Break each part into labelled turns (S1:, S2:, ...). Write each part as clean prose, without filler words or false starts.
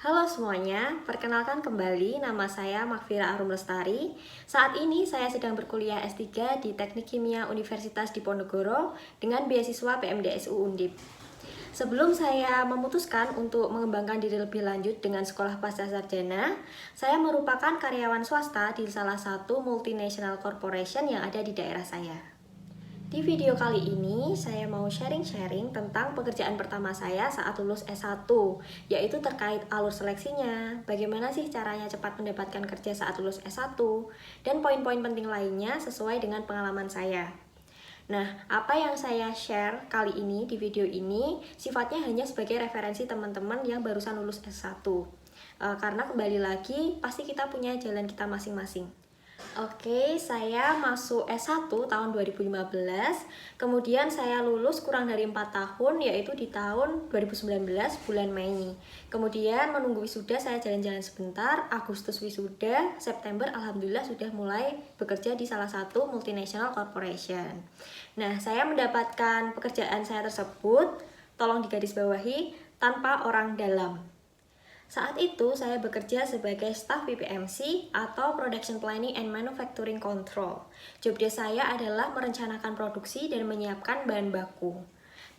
S1: Halo semuanya, perkenalkan kembali nama saya Makfira Arum Lestari. Saat ini saya sedang berkuliah S3 di Teknik Kimia Universitas Diponegoro dengan beasiswa PMDSU Undip. Sebelum saya memutuskan untuk mengembangkan diri lebih lanjut dengan sekolah pascasarjana, saya merupakan karyawan swasta di salah satu multinational corporation yang ada di daerah saya. Di video kali ini, saya mau sharing-sharing tentang pekerjaan pertama saya saat lulus S1, yaitu terkait alur seleksinya, bagaimana sih caranya cepat mendapatkan kerja saat lulus S1, dan poin-poin penting lainnya sesuai dengan pengalaman saya. Nah, apa yang saya share kali ini di video ini sifatnya hanya sebagai referensi teman-teman yang barusan lulus S1. Karena kembali lagi, pasti kita punya jalan kita masing-masing. Oke, saya masuk S1 tahun 2015, kemudian saya lulus kurang dari 4 tahun, yaitu di tahun 2019 bulan Mei. Kemudian menunggu wisuda saya jalan-jalan sebentar, Agustus wisuda, September alhamdulillah sudah mulai bekerja di salah satu multinational corporation. Nah, saya mendapatkan pekerjaan saya tersebut, tolong digarisbawahi, tanpa orang dalam. Saat itu saya bekerja sebagai staf PPMC atau Production Planning and Manufacturing Control. Job desk saya adalah merencanakan produksi dan menyiapkan bahan baku.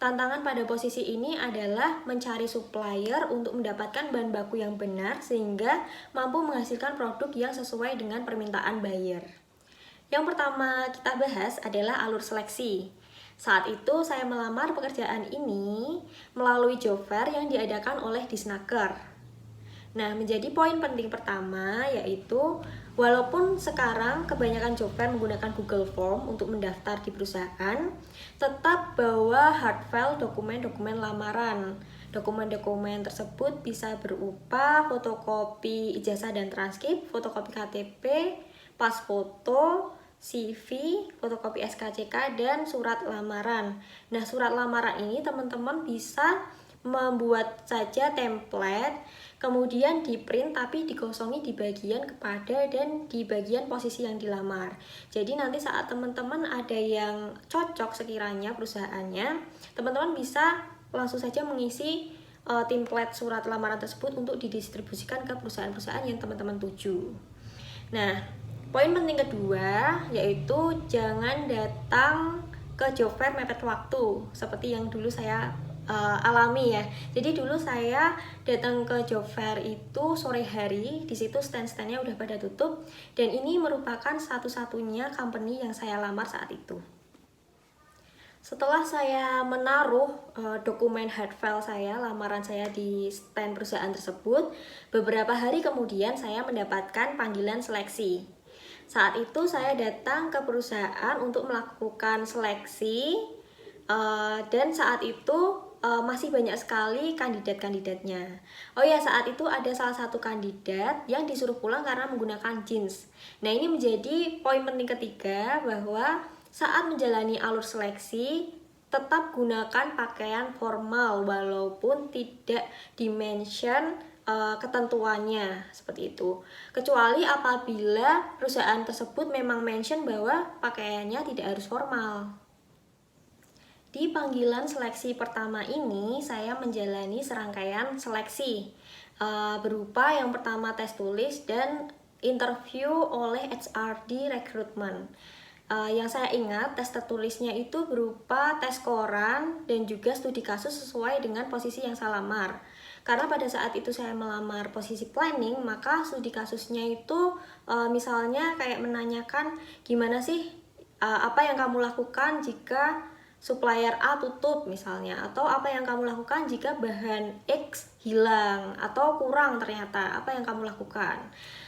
S1: Tantangan pada posisi ini adalah mencari supplier untuk mendapatkan bahan baku yang benar sehingga mampu menghasilkan produk yang sesuai dengan permintaan buyer. Yang pertama kita bahas adalah alur seleksi. Saat itu saya melamar pekerjaan ini melalui job fair yang diadakan oleh Disnaker. Nah, menjadi poin penting pertama yaitu walaupun sekarang kebanyakan job fair menggunakan Google Form untuk mendaftar di perusahaan, tetap bawa hard file dokumen-dokumen lamaran. Dokumen-dokumen tersebut bisa berupa fotokopi ijazah dan transkrip, fotokopi KTP, pas foto, CV, fotokopi SKCK, dan surat lamaran. Nah, surat lamaran ini teman-teman bisa membuat saja template, kemudian di print tapi dikosongi di bagian kepada dan di bagian posisi yang dilamar. Jadi nanti saat teman-teman ada yang cocok sekiranya perusahaannya, teman-teman bisa langsung saja mengisi template surat lamaran tersebut untuk didistribusikan ke perusahaan-perusahaan yang teman-teman tuju. Nah, poin penting kedua yaitu jangan datang ke job fair mepet waktu seperti yang dulu saya alami ya. Jadi dulu saya datang ke job fair itu sore hari, di situ stand-standnya udah pada tutup dan ini merupakan satu-satunya company yang saya lamar saat itu. Setelah saya menaruh dokumen hard file saya, lamaran saya di stand perusahaan tersebut, beberapa hari kemudian saya mendapatkan panggilan seleksi. Saat itu saya datang ke perusahaan untuk melakukan seleksi dan saat itu masih banyak sekali kandidat-kandidatnya. Oh ya, saat itu ada salah satu kandidat yang disuruh pulang karena menggunakan jeans. Nah, ini menjadi poin penting ketiga bahwa saat menjalani alur seleksi tetap gunakan pakaian formal walaupun tidak dimention ketentuannya seperti itu. Kecuali apabila perusahaan tersebut memang mention bahwa pakaiannya tidak harus formal. Di panggilan seleksi pertama ini, saya menjalani serangkaian seleksi berupa yang pertama tes tulis dan interview oleh HRD rekrutmen. Yang saya ingat, tes tertulisnya itu berupa tes koran dan juga studi kasus sesuai dengan posisi yang saya lamar. Karena pada saat itu saya melamar posisi planning, maka studi kasusnya itu misalnya kayak menanyakan gimana sih apa yang kamu lakukan jika supplier A tutup misalnya, atau apa yang kamu lakukan jika bahan X hilang atau kurang ternyata, apa yang kamu lakukan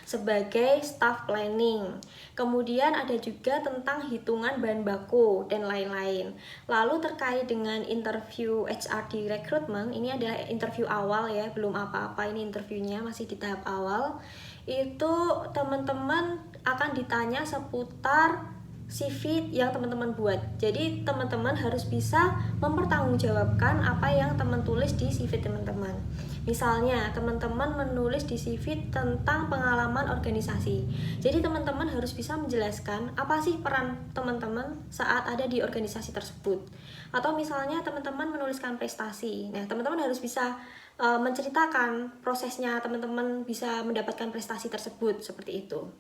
S1: sebagai staff planning. Kemudian ada juga tentang hitungan bahan baku dan lain-lain. Lalu terkait dengan interview HRD rekrutmen, ini adalah interview awal ya, belum apa-apa, ini interviewnya masih di tahap awal. Itu teman-teman akan ditanya seputar CV yang teman-teman buat. Jadi teman-teman harus bisa mempertanggungjawabkan apa yang teman tulis di CV teman-teman. Misalnya teman-teman menulis di CV tentang pengalaman organisasi. Jadi teman-teman harus bisa menjelaskan apa sih peran teman-teman saat ada di organisasi tersebut. Atau misalnya teman-teman menuliskan prestasi. Nah, teman-teman harus bisa menceritakan prosesnya teman-teman bisa mendapatkan prestasi tersebut, seperti itu.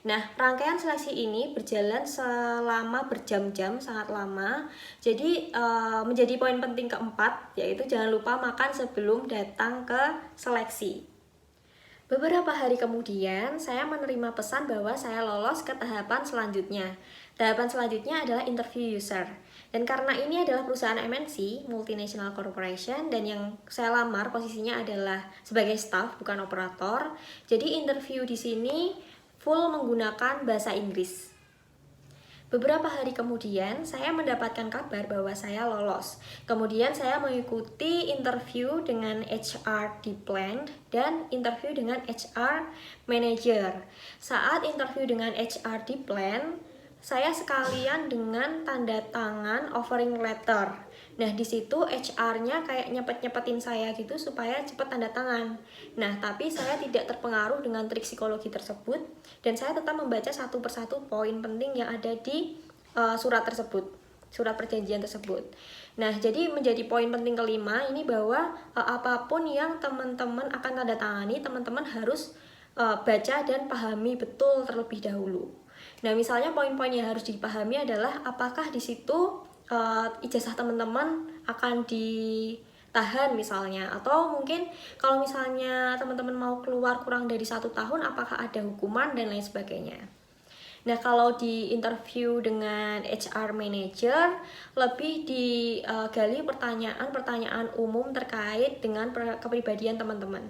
S1: Nah, rangkaian seleksi ini berjalan selama berjam-jam, sangat lama. Jadi menjadi poin penting keempat, yaitu jangan lupa makan sebelum datang ke seleksi. Beberapa hari kemudian, saya menerima pesan bahwa saya lolos ke tahapan selanjutnya. Tahapan selanjutnya adalah interview user. Dan karena ini adalah perusahaan MNC, multinational corporation, dan yang saya lamar posisinya adalah sebagai staff, bukan operator. Jadi interview di sini full menggunakan bahasa Inggris. Beberapa hari kemudian, saya mendapatkan kabar bahwa saya lolos. Kemudian saya mengikuti interview dengan HR di plant dan interview dengan HR manager. Saat interview dengan HR di plant, saya sekalian dengan tanda tangan offering letter. Nah, di situ HR-nya kayak nyepet-nyepetin saya gitu supaya cepet tanda tangan. Nah, tapi saya tidak terpengaruh dengan trik psikologi tersebut dan saya tetap membaca satu persatu poin penting yang ada di surat tersebut, surat perjanjian tersebut. Nah, jadi menjadi poin penting kelima ini bahwa apapun yang teman-teman akan tanda tangani, teman-teman harus baca dan pahami betul terlebih dahulu. Nah, misalnya poin-poin yang harus dipahami adalah apakah di situ ijazah teman-teman akan ditahan misalnya, atau mungkin kalau misalnya teman-teman mau keluar kurang dari 1 tahun, apakah ada hukuman dan lain sebagainya. Nah, kalau di interview dengan HR manager lebih digali pertanyaan-pertanyaan umum terkait dengan kepribadian teman-teman.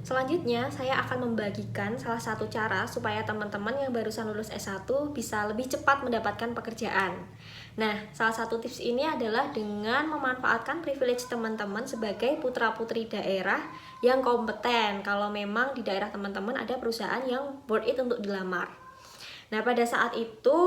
S1: Selanjutnya, saya akan membagikan salah satu cara supaya teman-teman yang barusan lulus S1 bisa lebih cepat mendapatkan pekerjaan. Nah, salah satu tips ini adalah dengan memanfaatkan privilege teman-teman sebagai putra-putri daerah yang kompeten kalau memang di daerah teman-teman ada perusahaan yang worth it untuk dilamar. Nah, pada saat itu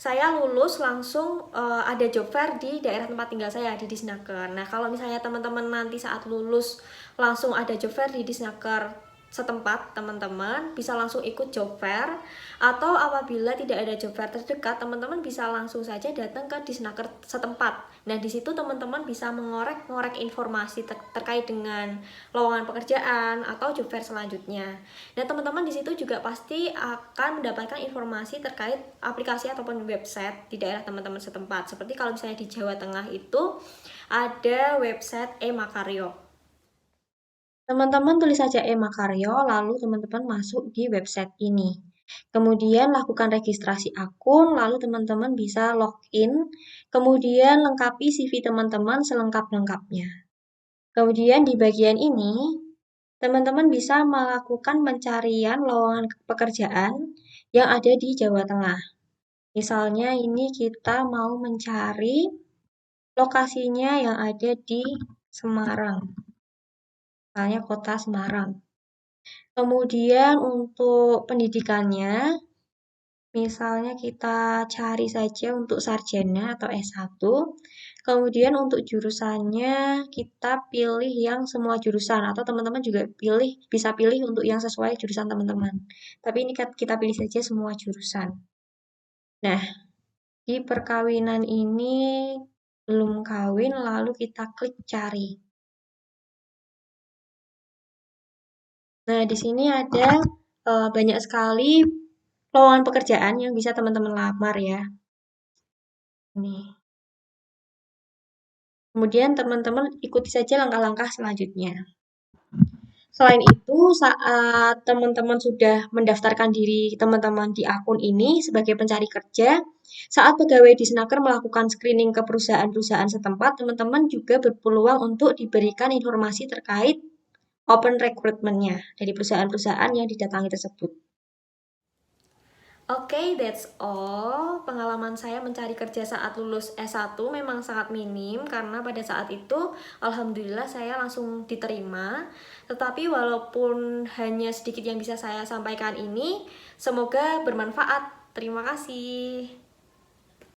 S1: saya lulus langsung ada job fair di daerah tempat tinggal saya di Disnaker. Nah, kalau misalnya teman-teman nanti saat lulus langsung ada job fair di Disnaker setempat, teman-teman bisa langsung ikut job fair, atau apabila tidak ada job fair terdekat, teman-teman bisa langsung saja datang ke Disnaker setempat. Nah, di situ teman-teman bisa mengorek informasi terkait dengan lowongan pekerjaan atau job fair selanjutnya. Nah, teman-teman di situ juga pasti akan mendapatkan informasi terkait aplikasi ataupun website di daerah teman-teman setempat. Seperti kalau misalnya di Jawa Tengah itu ada website e-Makaryo. Teman-teman tulis saja e-Makaryo, lalu teman-teman masuk di website ini. Kemudian lakukan registrasi akun, lalu teman-teman bisa login. Kemudian lengkapi CV teman-teman selengkap-lengkapnya. Kemudian di bagian ini, teman-teman bisa melakukan pencarian lowongan pekerjaan yang ada di Jawa Tengah. Misalnya ini kita mau mencari lokasinya yang ada di Semarang. Misalnya kota Semarang. Kemudian untuk pendidikannya, misalnya kita cari saja untuk sarjana atau S1. Kemudian untuk jurusannya kita pilih yang semua jurusan, atau teman-teman juga bisa pilih untuk yang sesuai jurusan teman-teman. Tapi ini kita pilih saja semua jurusan. Nah, di perkawinan ini belum kawin, lalu kita klik cari. Nah, di sini ada banyak sekali lowongan pekerjaan yang bisa teman-teman lamar ya. Nih. Kemudian teman-teman ikuti saja langkah-langkah selanjutnya. Selain itu, saat teman-teman sudah mendaftarkan diri teman-teman di akun ini sebagai pencari kerja, saat pegawai di Snaker melakukan screening ke perusahaan-perusahaan setempat, teman-teman juga berpeluang untuk diberikan informasi terkait open recruitment-nya dari perusahaan-perusahaan yang didatangi tersebut. Oke, that's all. Pengalaman saya mencari kerja saat lulus S1 memang sangat minim karena pada saat itu alhamdulillah saya langsung diterima. Tetapi walaupun hanya sedikit yang bisa saya sampaikan ini, semoga bermanfaat. Terima kasih.